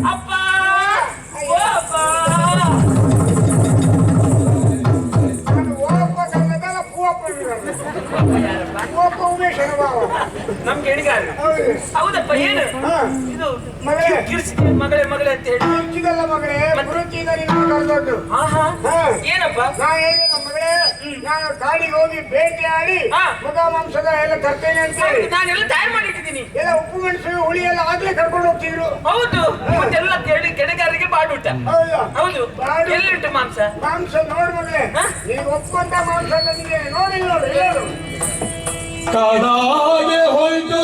ಅಪ್ಪ ಓ ಅಪ್ಪ ನಮ್ಗೆ ಹೇಳಿಗಾರ ಹೌದಪ್ಪ ಏನು ಇದು ಮಗಳೇ ಮಗಳೇ ಅಂತ ಹೇಳಿ ಮಗಳೇ ಕರೆದೊಡ್ಡು ಏನಪ್ಪ ಮಗಳೇ ನಾನು ಕಾಡಿಗೆ ಹೋಗಿ ಭೇಟಿಯಾಡಿ ಮುಖ ಮಾಂಸದ ಎಲ್ಲ ತರ್ತೇನೆ ಅಂತ ಹೇಳಿ ನಾನೆಲ್ಲ ತಯಾರು ಮಾಡಿಟ್ಟಿದ್ದೀನಿ ಎಲ್ಲ ಉಪ್ಪು ಮೆಣಸು ಹುಳಿ ಎಲ್ಲ ಆಗ್ಲೇ ಕರ್ಕೊಂಡು ಹೋಗ್ತಿದ್ರು ಹೌದು ಇವತ್ತೆಲ್ಲ ಕೇಳಿ ಕೆಣಗಾರರಿಗೆ ಬಾಡುಟ ಹೌದು ಎಲ್ಲಿಂಟು ಮಾಂಸ ಮಾಂಸ ನೋಡು ಮಗಳೇ ನೀವು ಒಪ್ಪುವಂತ ಮಾಂಸ ನನಗೆ ನೋಡಿಲ್ಲ ನೋಡು ಎಲ್ಲರೂ ಕಾಡಾಗೆ ಹೊರಟು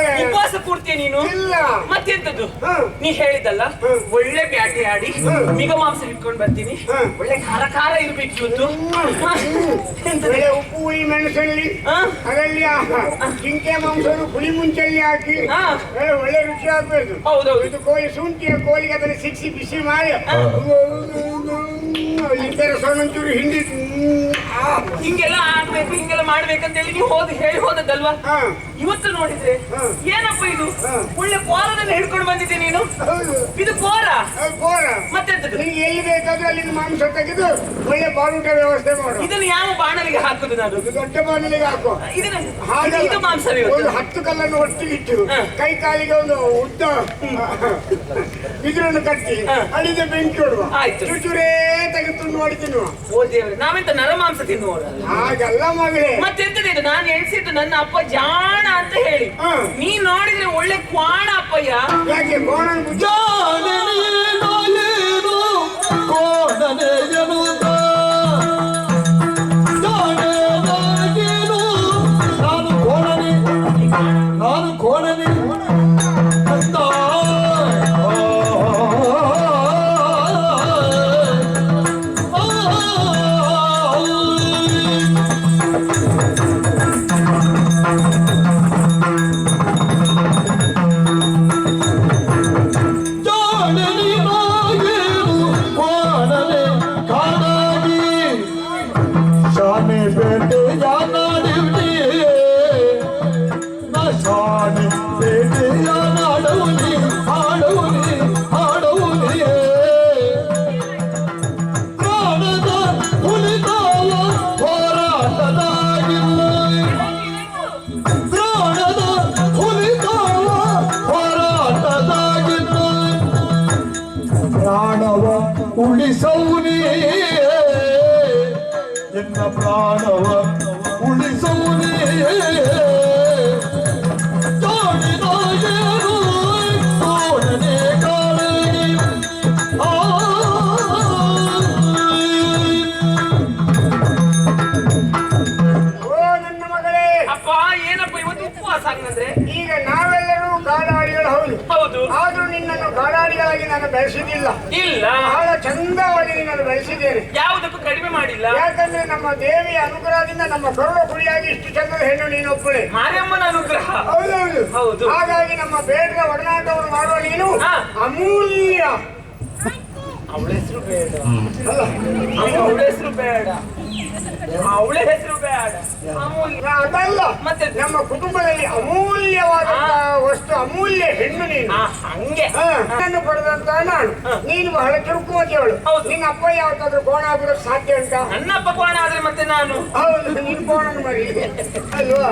ಆಡಿ ಉಪವಾಸ ಕೂರ್ತೀಯ ನೀನು ಮತ್ತೆಂತದ್ದು ನೀ ಹೇಳಿದಲ್ಲ ಒಳ್ಳೆ ಬ್ಯಾಟೆ ಆಡಿ ಮಿಗ ಮಾಂಸ ಇಟ್ಕೊಂಡು ಬರ್ತೀನಿ ಒಳ್ಳೆ ಖಾರ ಖಾರ ಇರ್ಬೇಕು ಇವತ್ತು ಉಪ್ಪು ಹುಳಿ ಮೆಣಸಲ್ಲಿ ಅದರಲ್ಲಿ ಜಿಂಕೆ ಮಾಂಸವನ್ನು ಹುಳಿ ಮುಂಚೆಲ್ಲಿ ಹಾಕಿ ಒಳ್ಳೆ ರುಚಿ ಆಗ್ಬೇಕು ಹೌದೌದು ಇದು ಕೋಳಿ ಶುಂಠಿಯ ಕೋಳಿಗೆ ಅದನ್ನು ಸಿಕ್ಸಿ ಬಿಸಿ ಮಾಡಿ ಒಂಚೂರು ಹಿಂಡಿ ಹಿಂಗೆಲ್ಲ ಆಗ್ಬೇಕು ಹಿಂಗೆಲ್ಲ ಮಾಡ್ಬೇಕಂತ ಹೇಳಿ ನೀವು ಹೇಳಿ ಹೋದದ್ದಲ್ವಾ ಇವತ್ತು ನೋಡಿದ್ರೆ ಏನಪ್ಪ ಇದು ಒಳ್ಳೆ ಕೋರದಲ್ಲಿ ಹಿಡ್ಕೊಂಡು ಬಂದಿದ್ದೆ ನೀನು ಇದು ಕೋರ ಮತ್ತೆಂತದ್ದು ನಿಮ್ಗೆ ಎಲ್ಲಿ ಬೇಕಾದ್ರೂ ಅಲ್ಲಿಂದ ಮಾಂಸ ತೆಗೆದು ಒಳ್ಳೆ ಬಾಳೂಟ ವ್ಯವಸ್ಥೆ ಮಾಡು ಇದನ್ನು ಯಾವ ಬಾಣಲಿಗೆ ಹಾಕುದು ನಾನು ದೊಡ್ಡ ಬಾಣಲಿಗೆ ಹಾಕುವ ಇದು ಮಾಂಸ ಒಂದು 10 ಕಲ್ಲನ್ನು ಒಟ್ಟಿಗಿಟ್ಟು ಕೈ ಕಾಲಿಗೆ ಒಂದು ಉದ್ದ ಬಿದಿರನ್ನು ಕಟ್ಟಿ ಅಲ್ಲಿಂದ ಬೆಂಕಿ ಹೊಡುವ ಚುಚುರೇ ತೆಗೆದು ನೋಡಿ ತಿನ್ನುವ ಓ ದೇವ್ರೆ ನಾವೆಂತ ನರಮಾಂಸ ತಿನ್ನುವ ಹಾಗಲ್ಲ ಮಗಳೇ ಮತ್ತೆಂತದಿದು ನಾನು ಎಣಿಸಿದ್ದು ನನ್ನ ಅಪ್ಪ ಜಾಣ ಅಂತ ಹೇಳಿ ನೀ ನೋಡಿದ್ರೆ ಒಳ್ಳೆ ಕ್ವಾಣ ಅಪ್ಪಯ್ಯ ಯಾಕೆ ನಾನು ಕೋಣನೆ ಉಳಿಸೌನಿ ಎನ್ನ ಪ್ರಾಣವ ಉಳಿಸೌನಿ ತೋಡಿದಾಗೆ ಅಪ್ಪ ಏನಪ್ಪ ಇವತ್ತು ಉಪವಾಸ ಹಂಗಂದ್ರೆ? ಈಗ ನಾವೆಲ್ಲರೂ ಗಾಡಾಡಿಗಳು ಹೌದು. ಹೌದು. ಆದ್ರೂ ನಿನ್ನನ್ನು ಗಾಡಾಡಿಗಳಾಗಿ ನಾನು ಬೆಳೆಸಿದ್ದಿಲ್ಲ. ಇಲ್ಲ. ಬಹಳ ಚಂದವಾಗಿ ನಿನ್ನನ್ನು ಬೆಳೆಸಿದ್ದೇನೆ. ಯಾವುದಕ್ಕೂ ಕಡಿಮೆ ಮಾಡಿಲ್ಲ. ಯಾಕಂದ್ರೆ ನಮ್ಮ ದೇವಿಯ ಅನುಗ್ರಹದಿಂದ ನಮ್ಮ ಕರುಣ ಕುಡಿಯಾಗಿ ಇಷ್ಟು ಚಂದದ ಹೆಣ್ಣು ನೀನೊಬ್ಬಳೆ. ಮಾರಿಯಮ್ಮನ ಅನುಗ್ರಹ. ಹೌದೌದು. ಹೌದು. ಹಾಗಾಗಿ ನಮ್ಮ ಬೇಡದ ಒಡನಾಟವನ್ನು ಮಾಡುವ ನೀನು ಹಾ. ಅಮೂಲ್ಯ. ಅವಳ ಹೆಸರು ಬೇಡ. ಅಲ್ಲ, ಅವಳ ಹೆಸರು ಬೇಡ. ಅವಳ ಹೆಸರು ಬೇಡ. ಅಮೂಲ್ಯ. ಅದಲ್ಲ, ಮತ್ತೆ ನಮ್ಮ ಕುಟುಂಬದಲ್ಲಿ ಅಮೂಲ್ಯವಾದ ವಸ್ತು, ಅಮೂಲ್ಯ ಹೆಣ್ಣು ನೀನು. ಹಂಗೆ. ನನ್ನನ್ನು ಪಡೆದಂತ ನಾನು. ನೀನು ಬಹಳ ಚುರುಕುಮತಿಯವಳು. ಹೌದು. ನಿನ್ನ ಅಪ್ಪ ಯಾವತ್ತಾದ್ರೂ ಕೋಣ ಆಗೋದಕ್ಕೆ ಸಾಧ್ಯ ಉಂಟಾ? ನನ್ನಪ್ಪ ಕೋಣ ಆದ್ರೆ ಮತ್ತೆ ನಾನು. ಹೌದು, ನೀನು ಕೋಣನ ಮರಿ ಅಲ್ವಾ?